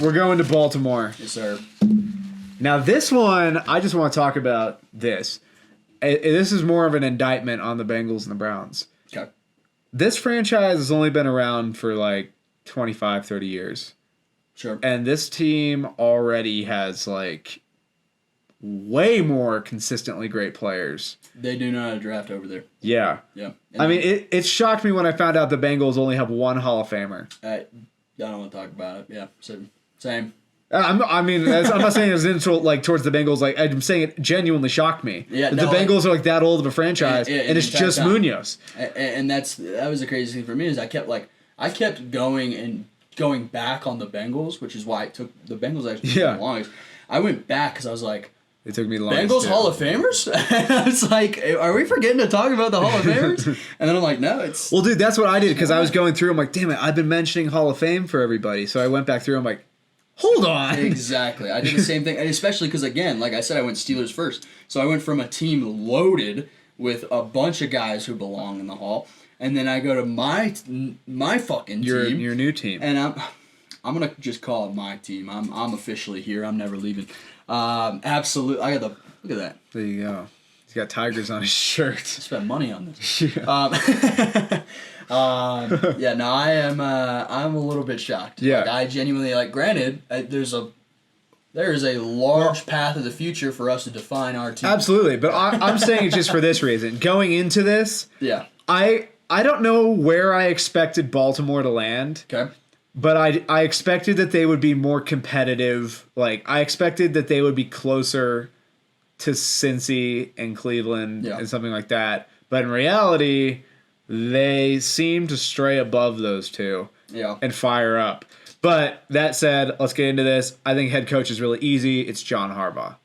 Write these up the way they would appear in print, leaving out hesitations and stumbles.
we're going to Baltimore. Yes, sir. Now, this one, I just want to talk about this. This is more of an indictment on the Bengals and the Browns. Okay. This franchise has only been around for like 25, 30 years. Sure. And this team already has like way more consistently great players. They do know how to draft over there. Yeah. Yeah. I mean, it shocked me when I found out the Bengals only have one Hall of Famer. I don't want to talk about it. Yeah. Same. I'm not saying it was towards the Bengals. Like, I'm saying it genuinely shocked me. Yeah, the Bengals are like that old of a franchise, and it's just Munoz. And that was the crazy thing for me is I kept going back on the Bengals, which is why it took the Bengals actually the longest. I went back because I was like, it took me the longest. Bengals Hall of Famers? And I was like, are we forgetting to talk about the Hall of Famers? And then I'm like, no, it's... Well, dude, that's what I did because I was going through. I'm like, damn it, I've been mentioning Hall of Fame for everybody. So I went back through. I'm like, hold on. Exactly. I did the same thing. And especially because, again, like I said, I went Steelers first. So I went from a team loaded with a bunch of guys who belong in the Hall. And then I go to my fucking team. Your new team. And I'm going to just call it my team. I'm officially here. I'm never leaving. Absolutely. Look at that. There you go. He's got tigers on his shirt. I spent money on this. Yeah. Yeah, no, I'm a little bit shocked. Yeah. Like, I genuinely, granted, there is a large path of the future for us to define our team. Absolutely, but I'm saying it just for this reason. Going into this, Yeah. I don't know where I expected Baltimore to land. Okay. But I expected that they would be more competitive. Like, I expected that they would be closer to Cincy and Cleveland and something like that. But in reality, they seem to stray above those two and fire up. But that said, let's get into this. I think head coach is really easy. It's John Harbaugh.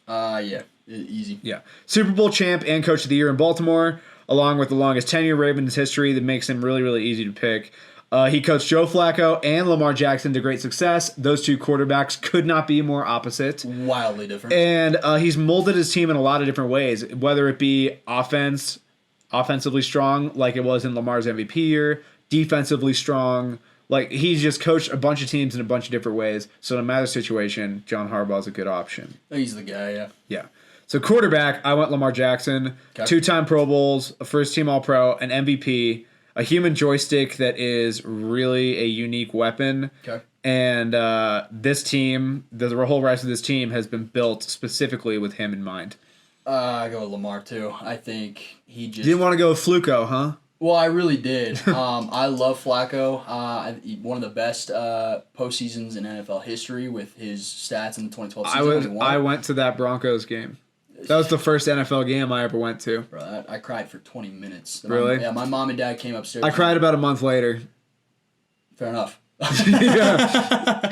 Yeah. Easy. Yeah. Super Bowl champ and coach of the year in Baltimore, along with the longest tenure in Ravens history that makes him really, really easy to pick. He coached Joe Flacco and Lamar Jackson to great success. Those two quarterbacks could not be more opposite. Wildly different. And he's molded his team in a lot of different ways, whether it be offensively strong, like it was in Lamar's MVP year, defensively strong. Like, he's just coached a bunch of teams in a bunch of different ways. So no matter the situation, John Harbaugh is a good option. He's the guy, yeah. Yeah. So quarterback, I went Lamar Jackson. Okay. 2-time Pro Bowls, a first-team All-Pro, an MVP. A human joystick that is really a unique weapon. Okay. And this team, the whole rest of this team has been built specifically with him in mind. I go with Lamar, too. I think he just... Didn't want to go with Fluco, huh? Well, I really did. I love Flacco. One of the best postseasons in NFL history with his stats in the 2012 season. I went to that Broncos game. That was the first NFL game I ever went to. Bro, I cried for 20 minutes. Really? My mom and dad came upstairs. I cried about a month later. Fair enough. Yeah.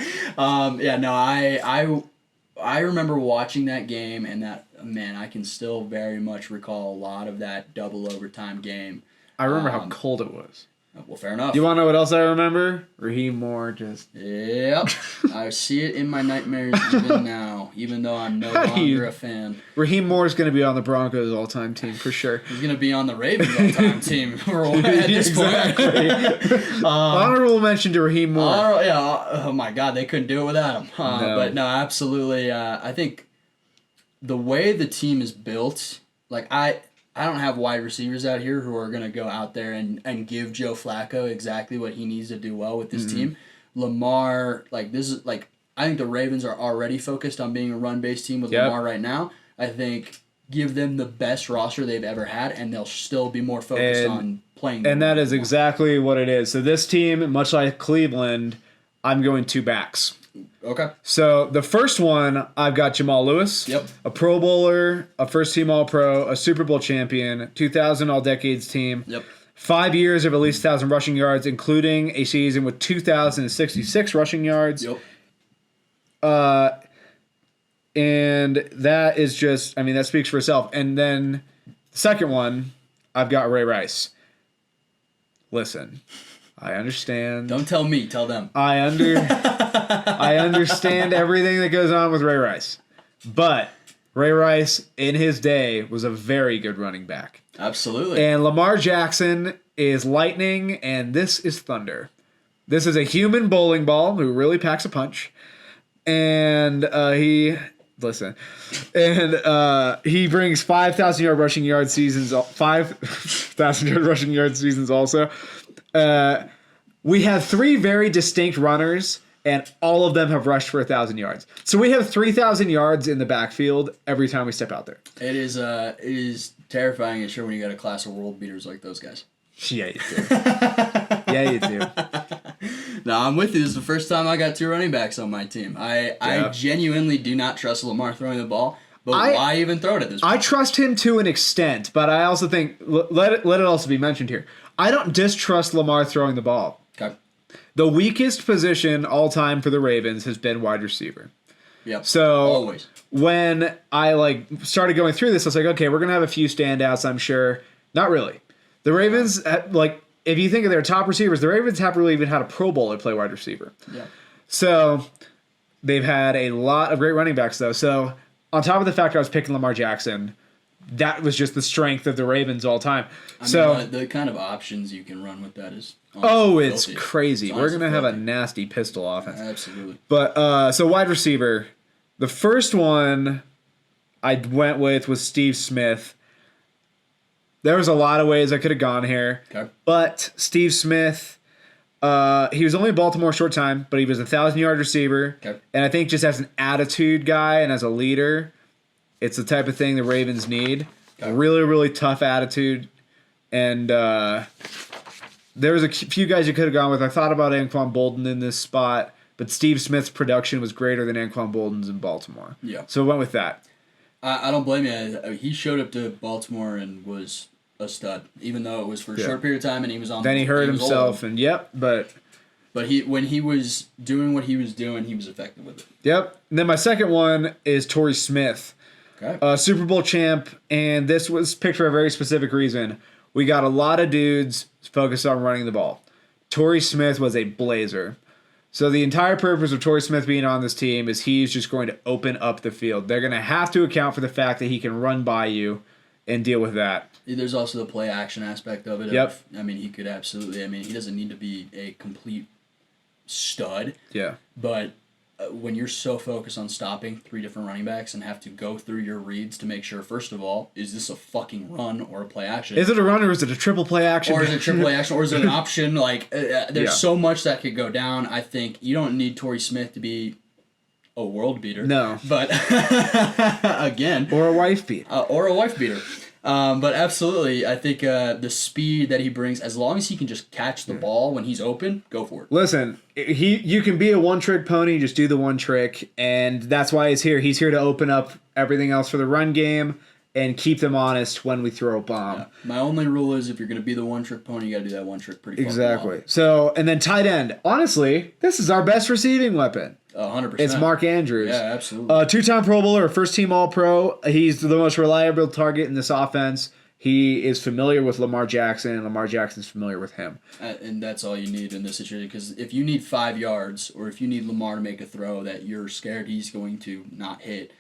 I remember watching that game, and I can still very much recall a lot of that double overtime game. I remember how cold it was. Well, fair enough. You want to know what else I remember? Raheem Moore just... Yep. I see it in my nightmares even now, even though I'm no longer a fan. Raheem Moore is going to be on the Broncos all-time team for sure. He's going to be on the Ravens all-time team at this point. Honorable mention to Raheem Moore. Oh my God, they couldn't do it without him. No. But no, absolutely. I think the way the team is built, like I don't have wide receivers out here who are going to go out there and give Joe Flacco exactly what he needs to do well with this team. Lamar, I think the Ravens are already focused on being a run-based team with Lamar right now. I think give them the best roster they've ever had, and they'll still be more focused on playing. And that is exactly what it is. So this team, much like Cleveland, I'm going two backs. Okay. So the first one, I've got Jamal Lewis. Yep. A Pro Bowler, a first-team All-Pro, a Super Bowl champion, 2000 All-Decades team. Yep. 5 years of at least 1,000 rushing yards, including a season with 2,066 rushing yards. Yep. And that is just, that speaks for itself. And then the second one, I've got Ray Rice. Listen, I understand. Don't tell me, tell them. I understand everything that goes on with Ray Rice. But Ray Rice, in his day, was a very good running back. Absolutely. And Lamar Jackson is lightning, and this is thunder. This is a human bowling ball who really packs a punch. And he brings 5,000 yard rushing yard seasons. 5,000 yard rushing yard seasons also. We have 3 very distinct runners, and all of them have rushed for 1,000 yards. So we have 3,000 yards in the backfield every time we step out there. It is terrifying and sure when you got a class of world beaters like those guys. Yeah, you do. Yeah, you do. No, I'm with you. This is the first time I got 2 running backs on my team. I genuinely do not trust Lamar throwing the ball, but why even throw it at this point? I trust him to an extent, but I also think, let it also be mentioned here, I don't distrust Lamar throwing the ball. Okay. The weakest position all time for the Ravens has been wide receiver. Yep. So always. When I started going through this, I was like, okay, we're going to have a few standouts, I'm sure. Not really. The Ravens, if you think of their top receivers, the Ravens haven't really even had a Pro Bowler play wide receiver. Yeah. So they've had a lot of great running backs, though. So on top of the fact I was picking Lamar Jackson, that was just the strength of the Ravens all time. I mean, the kind of options you can run with that is it's crazy. We're going to have a nasty pistol offense. Absolutely. But so wide receiver, the first one I went with was Steve Smith. There was a lot of ways I could have gone here. Okay. But Steve Smith, he was only in Baltimore a short time, but he was a 1,000-yard receiver. Okay. And I think just as an attitude guy and as a leader, it's the type of thing the Ravens need. Okay. Really, really tough attitude. And there was a few guys you could have gone with. I thought about Anquan Bolden in this spot, but Steve Smith's production was greater than Anquan Bolden's in Baltimore. Yeah. So I went with that. I don't blame you. He showed up to Baltimore and was a stud, even though it was for a short period of time and he was on. Then he hurt himself, and but when he was doing what he was doing, he was effective with it. Yep. And then my second one is Torrey Smith, Super Bowl champ, and this was picked for a very specific reason. We got a lot of dudes focused on running the ball. Torrey Smith was a blazer. So the entire purpose of Torrey Smith being on this team is he's just going to open up the field. They're going to have to account for the fact that he can run by you and deal with that. There's also the play action aspect of it. Yep. He could absolutely. He doesn't need to be a complete stud. Yeah. But when you're so focused on stopping 3 different running backs and have to go through your reads to make sure, first of all, is this a fucking run or a play action? Is it a run or is it a triple play action? Or is it triple play action or is it an option? There's so much that could go down. I think you don't need Torrey Smith to be a world beater. No. But again. Or a wife beater. But absolutely, I think the speed that he brings, as long as he can just catch the ball when he's open, go for it. Listen, you can be a one-trick pony, just do the one trick, and that's why he's here. He's here to open up everything else for the run game and keep them honest when we throw a bomb. Yeah. My only rule is if you're going to be the one-trick pony, you got to do that one trick pretty exactly. So, and then tight end. Honestly, this is our best receiving weapon. 100%. It's Mark Andrews. Yeah, absolutely. 2-time Pro Bowler, first-team All-Pro. He's the most reliable target in this offense. He is familiar with Lamar Jackson, and Lamar Jackson's familiar with him. And that's all you need in this situation. Because if you need 5 yards, or if you need Lamar to make a throw that you're scared he's going to not hit,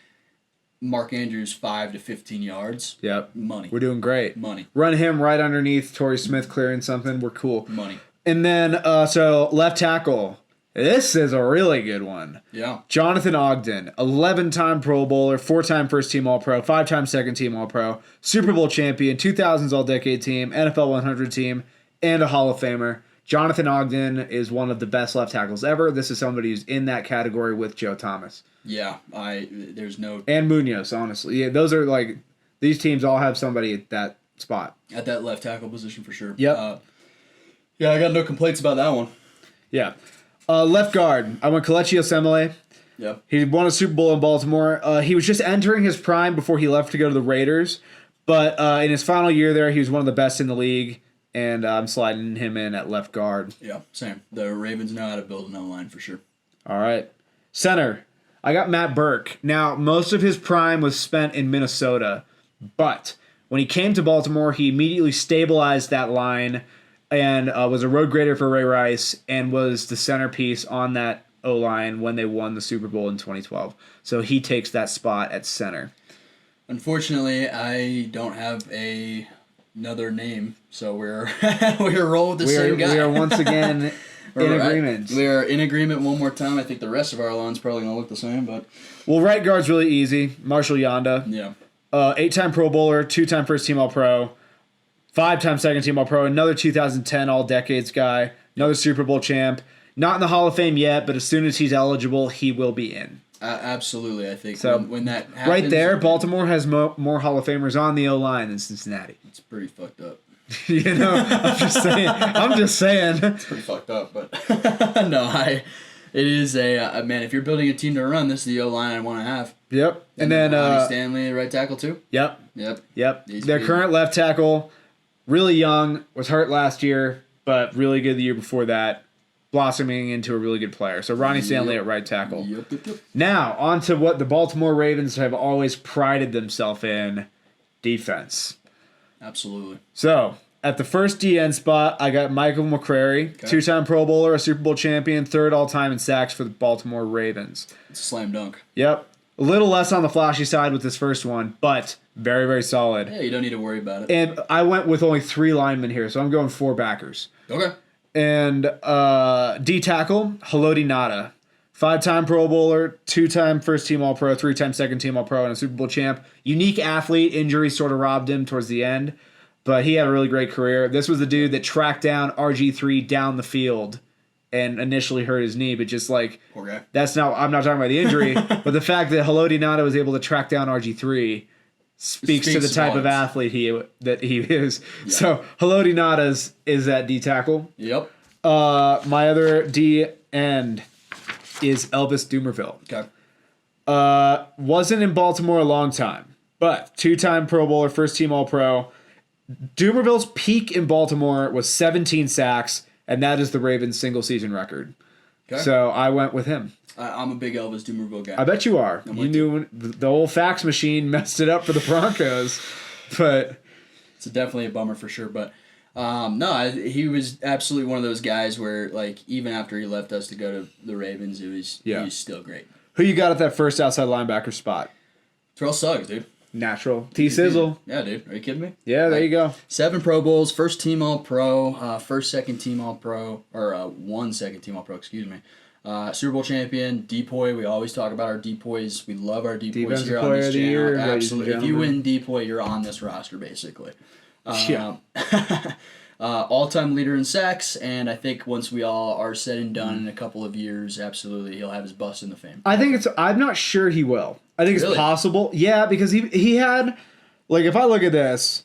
Mark Andrews 5 to 15 yards. Yep. Money. We're doing great. Money. Run him right underneath Torrey Smith clearing something. We're cool. Money. And then, so left tackle. This is a really good one. Yeah. Jonathan Ogden, 11-time Pro Bowler, 4-time first-team All-Pro, 5-time second-team All-Pro, Super Bowl champion, 2000s All-Decade team, NFL 100 team, and a Hall of Famer. Jonathan Ogden is one of the best left tackles ever. This is somebody who's in that category with Joe Thomas. Yeah, there's no... And Munoz, honestly. Yeah, those are these teams all have somebody at that spot. At that left tackle position for sure. Yep. Yeah, I got no complaints about that one. Yeah. Left guard, I went Kelechi Osemele. Yep. He won a Super Bowl in Baltimore. He was just entering his prime before he left to go to the Raiders. But in his final year there, he was one of the best in the league. And I'm sliding him in at left guard. Yeah, same. The Ravens know how to build an O-line for sure. All right. Center, I got Matt Burke. Now, most of his prime was spent in Minnesota. But when he came to Baltimore, he immediately stabilized that line and was a road grader for Ray Rice and was the centerpiece on that O-line when they won the Super Bowl in 2012. So he takes that spot at center. Unfortunately, I don't have another name, so we're roll with the same guy. We are once again in agreement. We are in agreement one more time. I think the rest of our line's probably going to look the same, but... Well, right guard's really easy. Marshall Yonda. Yeah. 8-time Pro Bowler, 2-time first-team All-Pro, 5-time second-team All-Pro, another 2010 All-Decades guy, another Super Bowl champ. Not in the Hall of Fame yet, but as soon as he's eligible, he will be in. Absolutely, I think. So, when that happens... Right there, Baltimore has more Hall of Famers on the O-line than Cincinnati. It's pretty fucked up. I'm just saying. It's pretty fucked up, but... no, it is a... man, if you're building a team to run, this is the O-line I want to have. Yep. And then... Stanley, right tackle, too? Yep. Their current left tackle, really young, was hurt last year, but really good the year before that. Blossoming into a really good player. So Ronnie Stanley at right tackle. Yep. Now, on to what the Baltimore Ravens have always prided themselves in, defense. Absolutely. So, at the first DN spot, I got Michael McCrary, 2-time Pro Bowler, a Super Bowl champion, 3rd all-time in sacks for the Baltimore Ravens. It's a slam dunk. Yep. A little less on the flashy side with this first one, but very, very solid. Yeah, you don't need to worry about it. And I went with only 3 linemen here, so I'm going 4 backers. Okay. And D tackle, Haloti Ngata. 5-time Pro Bowler, 2-time first-team All-Pro, 3-time second-team All-Pro, and a Super Bowl champ. Unique athlete. Injury sort of robbed him towards the end, but he had a really great career. This was the dude that tracked down RG3 down the field and initially hurt his knee, but just like, poor guy. I'm not talking about the injury, but the fact that Haloti Ngata was able to track down RG3 speaks to the type of athlete he is. Yeah. So Haloti Ngata is that D tackle. Yep. My other D end is Elvis Dumervil. Okay. Wasn't in Baltimore a long time, but 2-time Pro Bowler, first-team All-Pro. Dumervil's peak in Baltimore was 17 sacks, and that is the Ravens' single-season record. Okay. So I went with him. I'm a big Elvis Dumervil guy. I bet you are. You knew the old fax machine messed it up for the Broncos, but it's definitely a bummer for sure. But he was absolutely one of those guys where, like, even after he left us to go to the Ravens, he was still great. Who you got at that first outside linebacker spot? Terrell Suggs, dude. Natural. T-Sizzle. Yeah, dude. Are you kidding me? Yeah, there you go. 7 Pro Bowls, first team All-Pro, second team All-Pro, or 1 second team All-Pro, excuse me. Super Bowl champion, Depoy. We always talk about our Depoys. We love our Depoys here on this channel. Absolutely. If you win Depoy, you're on this roster, basically. All-time leader in sacks, and I think once we all are said and done in a couple of years, absolutely, he'll have his bust in the fame. I'm not sure he will. I think it's possible. Yeah, because he had, like, if I look at this,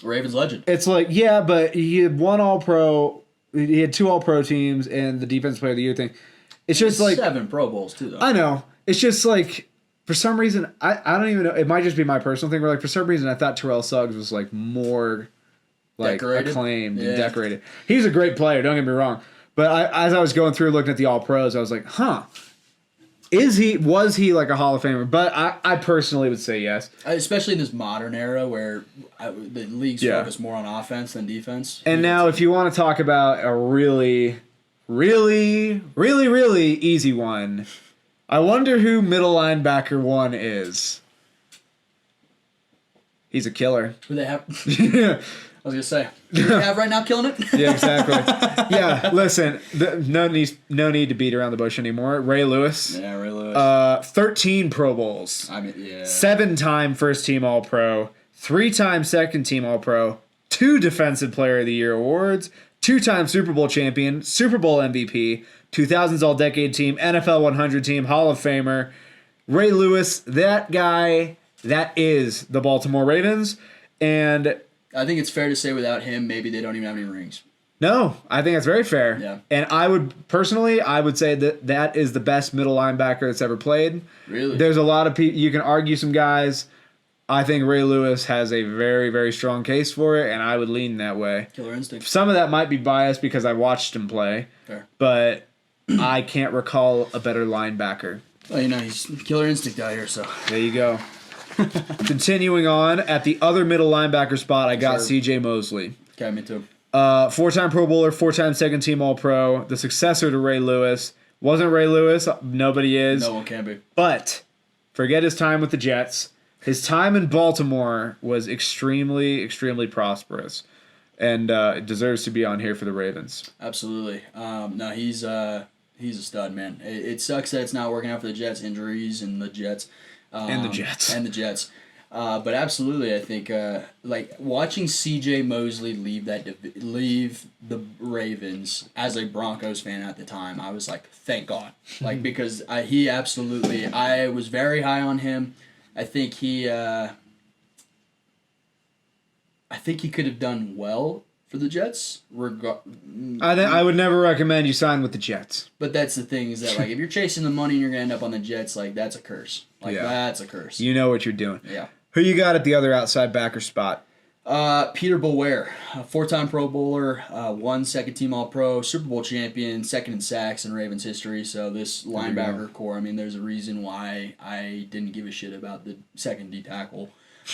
Ravens legend. It's like, yeah, but he had 1 All-Pro, he had 2 All-Pro teams, and the Defensive Player of the Year thing. It's just like 7 Pro Bowls too, though. I know. It's just like, for some reason, I don't even know. It might just be my personal thing. Where, like, for some reason, I thought Terrell Suggs was like more like decorated? Acclaimed and decorated. He's a great player. Don't get me wrong. But as I was going through looking at the All Pros, I was like, huh. Was he like a Hall of Famer? But I personally would say yes. Especially in this modern era where the league's focus more on offense than defense. And now if you want to talk about a really, really, really, really easy one, I wonder who middle linebacker 1 is. He's a killer. Who they have? I was going to say, who they have right now killing it? Yeah, exactly. Yeah, listen, no need to beat around the bush anymore. Ray Lewis. Yeah, Ray Lewis. 13 Pro Bowls. 7-time first-team All-Pro. 3-time second-team All-Pro. 2 Defensive Player of the Year awards. 2-time Super Bowl champion. Super Bowl MVP. 2000s All-Decade Team. NFL 100 Team. Hall of Famer. Ray Lewis, that guy, that is the Baltimore Ravens. And I think it's fair to say without him, maybe they don't even have any rings. No, I think that's very fair. Yeah. And I would say that is the best middle linebacker that's ever played. Really? There's a lot of people, you can argue some guys. I think Ray Lewis has a very, very strong case for it, and I would lean that way. Killer instinct. Some of that might be biased because I watched him play. Fair. But I can't recall a better linebacker. Well, he's killer instinct out here, so. There you go. Continuing on, at the other middle linebacker spot, I got C.J. Mosley. Okay, me too. 4-time Pro Bowler, 4-time second-team All-Pro, the successor to Ray Lewis. Wasn't Ray Lewis. Nobody is. No one can be. But forget his time with the Jets. His time in Baltimore was extremely, extremely prosperous. and deserves to be on here for the Ravens. Absolutely. No, he's a stud, man. It sucks that it's not working out for the Jets. Injuries and the Jets. And the Jets. But absolutely, I think like watching C.J. Mosley leave the Ravens as a Broncos fan at the time, I was like, thank God, like because I was very high on him. I think he could have done well for the Jets. I would never recommend you sign with the Jets. But that's the thing is that like if you're chasing the money and you're gonna end up on the Jets, like that's a curse. That's a curse. You know what you're doing. Yeah. Who you got at the other outside backer spot? Peter Boulware, a 4-time Pro Bowler, 1 second-team All-Pro, Super Bowl champion, second in sacks in Ravens history. So this linebacker core, I mean, there's a reason why I didn't give a shit about the second D tackle.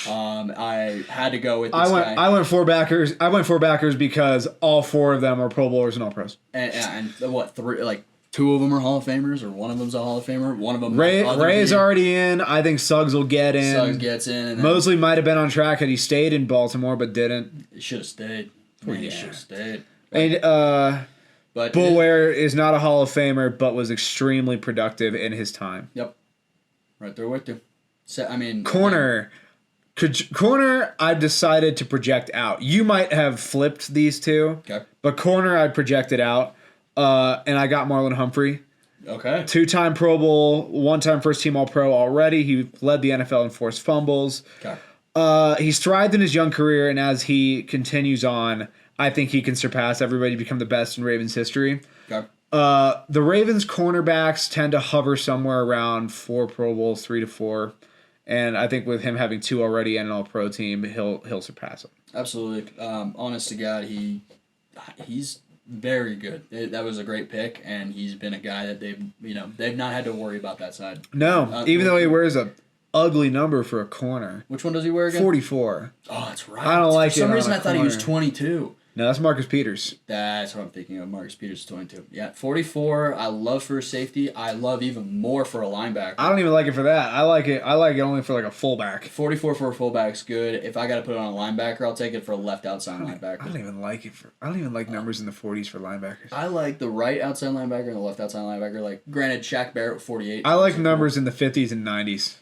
I had to go with this guy. I went four backers because all 4 of them are Pro Bowlers and All Pros. And what 3 like? 2 of them are Hall of Famers, or one of them's a Hall of Famer. One of them. Ray's already in. I think Suggs will get in. Suggs gets in. And Mosley might have been on track had he stayed in Baltimore, but didn't. He should have stayed. He should have stayed. And but Boulware is not a Hall of Famer, but was extremely productive in his time. Yep, right there with you. So, I mean, corner. I've decided to project out. You might have flipped these two, okay. But corner I'd projected out. And I got Marlon Humphrey. Okay. 2-time Pro Bowl, 1-time first-team All-Pro already. He led the NFL in forced fumbles. Okay. He's thrived in his young career, and as he continues on, I think he can surpass everybody, become the best in Ravens history. Okay. The Ravens cornerbacks tend to hover somewhere around 4 Pro Bowls, 3 to 4. And I think with him having 2 already and an All-Pro team, he'll surpass him. Absolutely. Honest to God, he's very good. That was a great pick, and he's been a guy that they've not had to worry about that side. No, even though he wears a ugly number for a corner. Which one does he wear again? 44. Oh, that's right. I don't like it. For some reason, I thought he was 22. No, that's Marcus Peters. That's what I'm thinking of. Marcus Peters is 22. Yeah, 44. I love for a safety. I love even more for a linebacker. I don't even like it for that. I like it only for like a fullback. 44 for a fullback's good. If I got to put it on a linebacker, I'll take it for a left outside linebacker. I don't even like numbers in the 40s for linebackers. I like the right outside linebacker and the left outside linebacker. Like, granted, Shaq Barrett 48. I like numbers in the 50s and 90s.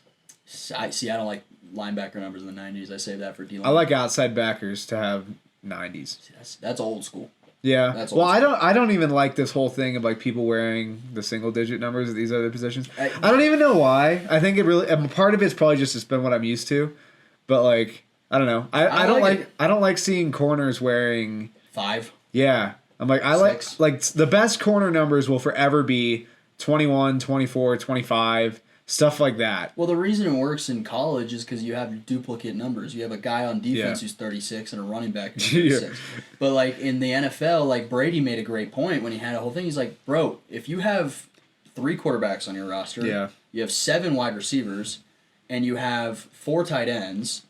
I don't like linebacker numbers in the 90s. I save that for D-line. I like outside backers to have 90s. That's old school. Yeah. I don't even like this whole thing of like people wearing the single digit numbers at these other positions. I don't even know why. I think it really part of it's probably just been what I'm used to. But like I don't know. I don't like seeing corners wearing 5. Yeah. I'm like 6. like the best corner numbers will forever be 21, 24, 25. Stuff like that. Well, the reason it works in college is because you have duplicate numbers. You have a guy on defense who's 36 and a running back who's 36. But, like, in the NFL, like, Brady made a great point when he had a whole thing. He's like, bro, if you have 3 quarterbacks on your roster, you have 7 wide receivers, and you have 4 tight ends,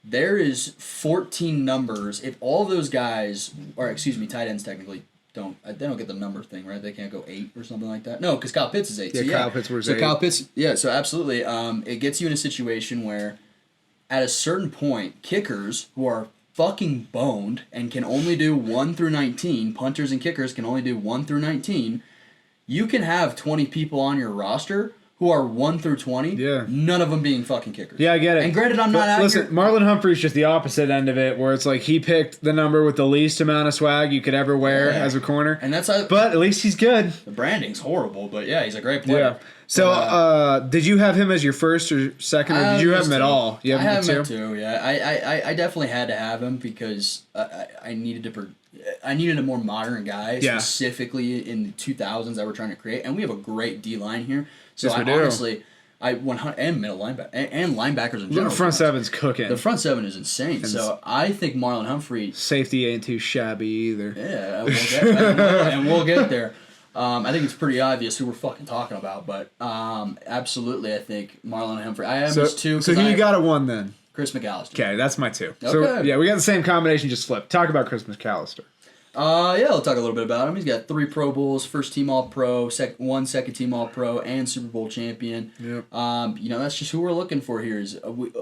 there is 14 numbers. If all those guys, tight ends technically, they don't get the number thing, right? They can't go 8 or something like that. No, because Kyle Pitts is 8. Yeah, Kyle Pitts was 8. So Kyle Pitts, so absolutely. It gets you in a situation where, at a certain point, kickers who are fucking boned and can only do 1 through 19, punters and kickers can only do 1 through 19. You can have 20 people on your roster who are 1 through 20, none of them being fucking kickers. Yeah, I get it. And granted, I'm not accurate. Listen, Marlon Humphrey's just the opposite end of it, where it's like he picked the number with the least amount of swag you could ever wear as a corner. And that's but at least he's good. The branding's horrible, but yeah, he's a great player. Yeah. So, did you have him as your first or second, or did you have him at all? I have him at 2. Yeah, I definitely had to have him because I needed a more modern guy, specifically in the 2000s that we're trying to create, and we have a great D line here. So yes, honestly, and middle linebacker and linebackers in general. The front seven's cooking. The front 7 is insane. So I think Marlon Humphrey safety ain't too shabby either. Yeah, we'll get there. I think it's pretty obvious who we're fucking talking about, but absolutely, I think Marlon Humphrey. I have his 2. So who you got at 1 then? Chris McAllister. Okay, that's my 2. Okay. So yeah, we got the same combination, just flipped. Talk about Chris McAllister. I'll talk a little bit about him. He's got 3 Pro Bowls, first team All-Pro, 1 second team All-Pro, and Super Bowl champion. Yep. That's just who we're looking for here.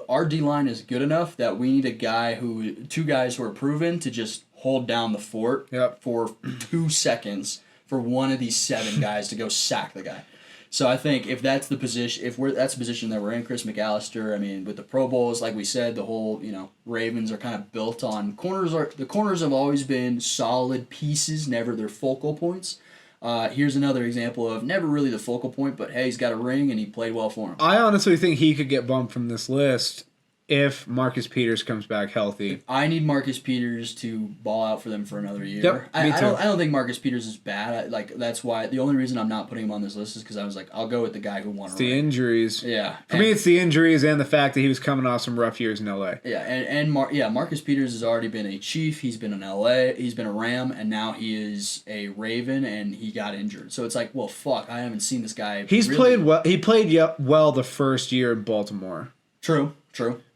Our D-line is good enough that we need 2 guys who are proven to just hold down the fort for 2 seconds for one of these 7 guys to go sack the guy. So I think if that's the position, that's the position that we're in, Chris McAllister. I mean, with the Pro Bowls, like we said, the whole Ravens are kind of built on corners. The corners have always been solid pieces, never their focal points. Here's another example of never really the focal point, but hey, he's got a ring and he played well for him. I honestly think he could get bumped from this list if Marcus Peters comes back healthy. I need Marcus Peters to ball out for them for another year. Yep, me too. I don't think Marcus Peters is bad. That's why the only reason I'm not putting him on this list is because I was like, I'll go with the guy who won. It's the injuries. Yeah. For me, it's the injuries and the fact that he was coming off some rough years in LA. Yeah, Marcus Peters has already been a Chief. He's been in LA. He's been a Ram, and now he is a Raven, and he got injured. So it's like, well, fuck, I haven't seen this guy. He's played well. He played well the first year in Baltimore. True.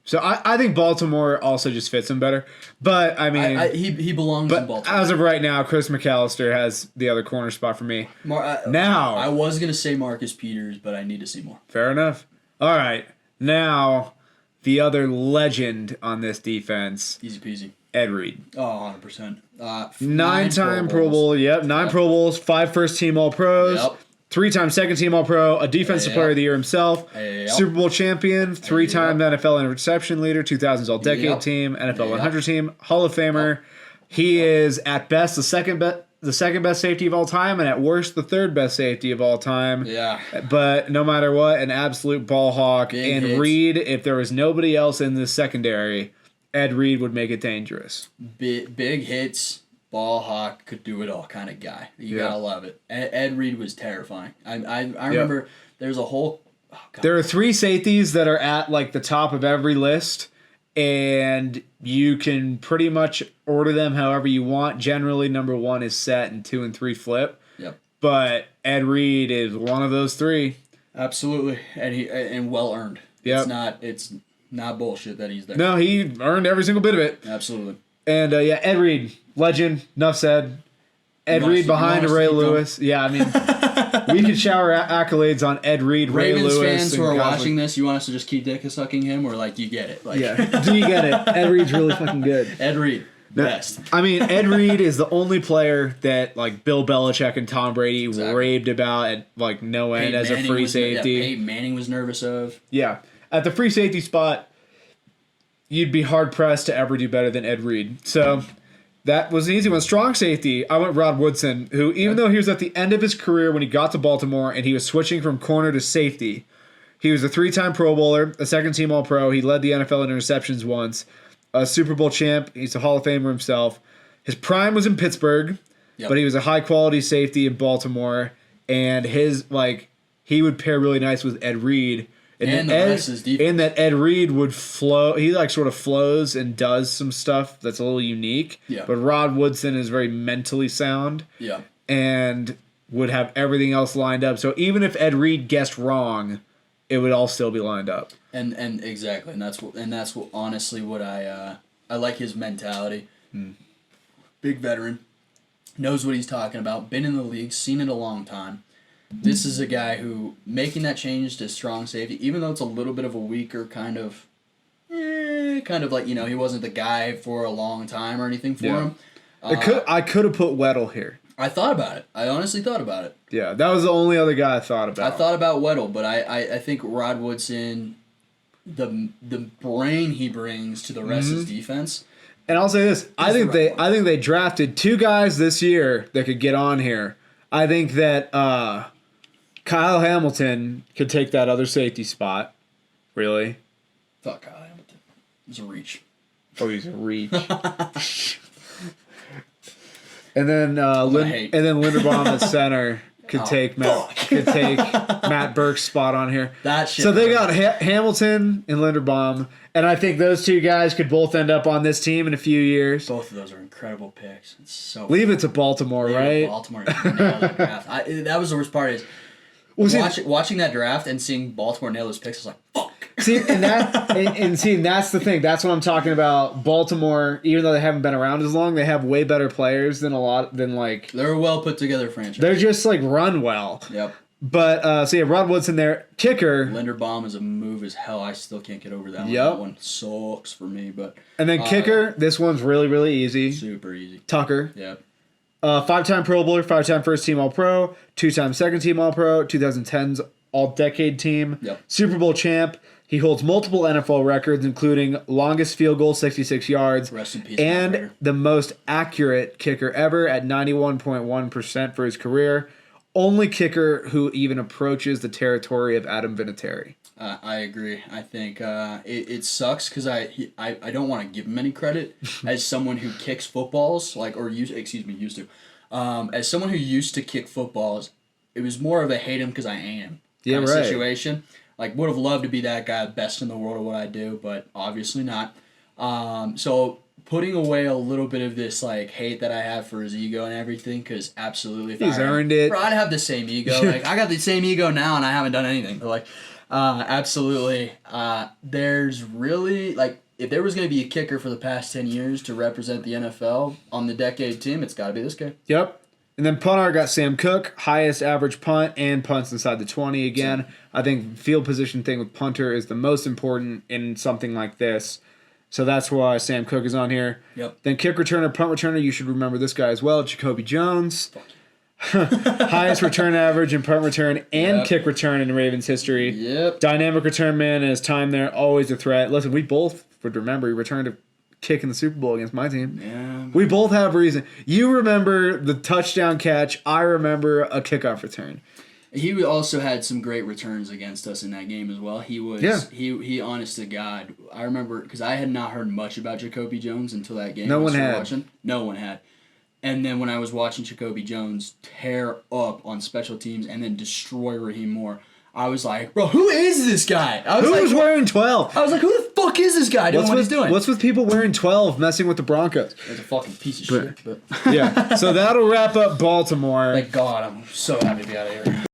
So I think Baltimore also just fits him better. But, I mean... he belongs in Baltimore. As of right now, Chris McAllister has the other corner spot for me. Now... I was going to say Marcus Peters, but I need to see more. Fair enough. All right. Now, the other legend on this defense. Easy peasy. Ed Reed. Oh, 100%. 9-time Pro Bowl. Yep. 9 Pro Bowls. 5 first-team All-Pros. Yep. 3-time second-team All-Pro, a Defensive Player of the Year himself, Super Bowl champion, 3-time NFL interception leader, 2000s All-Decade Team, NFL 100 Team, Hall of Famer. He is at best the second best safety of all time, and at worst the 3rd best safety of all time. Yeah. But no matter what, an absolute ball hawk. Big and hits. Reed, if there was nobody else in this secondary, Ed Reed would make it dangerous. Big hits. Ball hawk, could do it all kind of guy. You gotta love it. Ed Reed was terrifying. I remember there's a whole... Oh, there are 3 safeties that are at like the top of every list, and you can pretty much order them however you want. Generally, number 1 is set and 2 and 3 flip. Yep. But Reed is one of those 3. Absolutely, and well earned. Yep. It's not bullshit that he's there. No, he earned every single bit of it. Absolutely. And Ed Reed, legend. Enough said. Ed Reed behind Ray Lewis. Yeah, I mean, we could shower accolades on Ed Reed, Ray Ravens Lewis. fans who are watching this, you want us to just keep dick sucking him, or like, do you get it? Like, yeah. Do you get it? Ed Reed's really fucking good. Ed Reed, best. I mean, Ed Reed is the only player that like Bill Belichick and Tom Brady raved about at like no end as a free safety. Peyton Manning was nervous of. Yeah, at the free safety spot, you'd be hard pressed to ever do better than Ed Reed. So. That was an easy one. Strong safety, I went Rod Woodson, who, even though he was at the end of his career when he got to Baltimore and he was switching from corner to safety, he was a 3-time Pro Bowler, a second-team All-Pro. He led the NFL in interceptions once, a Super Bowl champ. He's a Hall of Famer himself. His prime was in Pittsburgh, but he was a high-quality safety in Baltimore, and he would pair really nice with Ed Reed. And the rest is defense. And that Ed Reed would flow. He sort of flows and does some stuff that's a little unique. Yeah. But Rod Woodson is very mentally sound. Yeah. And would have everything else lined up. So even if Ed Reed guessed wrong, it would all still be lined up. And exactly, and that's what honestly what I like his mentality. Big veteran, knows what he's talking about. Been in the league, seen it a long time. This is a guy who, making that change to strong safety, even though it's a little bit of a weaker kind of like, he wasn't the guy for a long time or anything for him. I could have put Weddle here. I thought about it. I honestly thought about it. Yeah, that was the only other guy I thought about. I thought about Weddle, but I think Rod Woodson, the brain he brings to the rest of his defense. And I'll say this: I think they drafted 2 guys this year that could get on here. I think that Kyle Hamilton could take that other safety spot. Really? Fuck Kyle Hamilton. He's a reach. Oh, he's a reach. And then Linderbaum at center could take Matt Burke's spot on here. That shit. So they got Hamilton and Linderbaum, and I think those 2 guys could both end up on this team in a few years. Both of those are incredible picks. It's so leave it to Baltimore, right? Baltimore nailed that draft. That was the worst part is watching that draft and seeing Baltimore nail those picks. I was like, fuck. See, and that's the thing. That's what I'm talking about. Baltimore, even though they haven't been around as long, they have way better players than they're a well put together franchise. They're just run well. Yep. But so yeah, Rod Woodson there. Kicker. Linderbaum is a move as hell. I still can't get over that one. Yep. That one sucks for me. But And then kicker, this one's really, really easy. Super easy. Tucker. Yep. 5-time Pro Bowler, 5-time first team All-Pro, 2-time second team All-Pro, 2010's All-Decade team, Yep. Super Bowl champ. He holds multiple NFL records, including longest field goal, 66 yards, Rest in peace, and the most accurate kicker ever at 91.1% for his career. Only kicker who even approaches the territory of Adam Vinatieri. I agree. I think it sucks because I don't want to give him any credit as someone who kicks footballs, used to. As someone who used to kick footballs, it was more of a hate him because I am kind of situation. Like, would have loved to be that guy, best in the world at what I do, but obviously not. So putting away a little bit of this like hate that I have for his ego and everything, because absolutely, he's earned it. Bro, I'd have the same ego. Like, I got the same ego now, and I haven't done anything. But like, absolutely, there's really like, if there was going to be a kicker for the past 10 years to represent the NFL on the decade team, it's got to be this guy. Yep. And then punter got Sam Cook, highest average punt and punts inside the 20 again. I think field position thing with punter is the most important in something like this. So that's why Sam Cook is on here. Yep. Then kick returner, punt returner, you should remember this guy as well, Jacoby Jones. Highest return average in punt return and kick return in Ravens history. Yep. Dynamic return man and his time there, always a threat. Listen, we both would remember he returned a kick in the Super Bowl against my team. Yeah. We both have reason. You remember the touchdown catch. I remember a kickoff return. He also had some great returns against us in that game as well. He was he honest to God. I remember because I had not heard much about Jacoby Jones until that game. No one had. Watching. No one had. And then when I was watching Jacoby Jones tear up on special teams and then destroy Raheem Moore, I was like, bro, who is this guy? Who's wearing 12? I was like, who the fuck is this guy doing what he's doing? What's with people wearing 12 messing with the Broncos? It's a fucking piece of shit. But yeah, so that'll wrap up Baltimore. Thank God, I'm so happy to be out of here.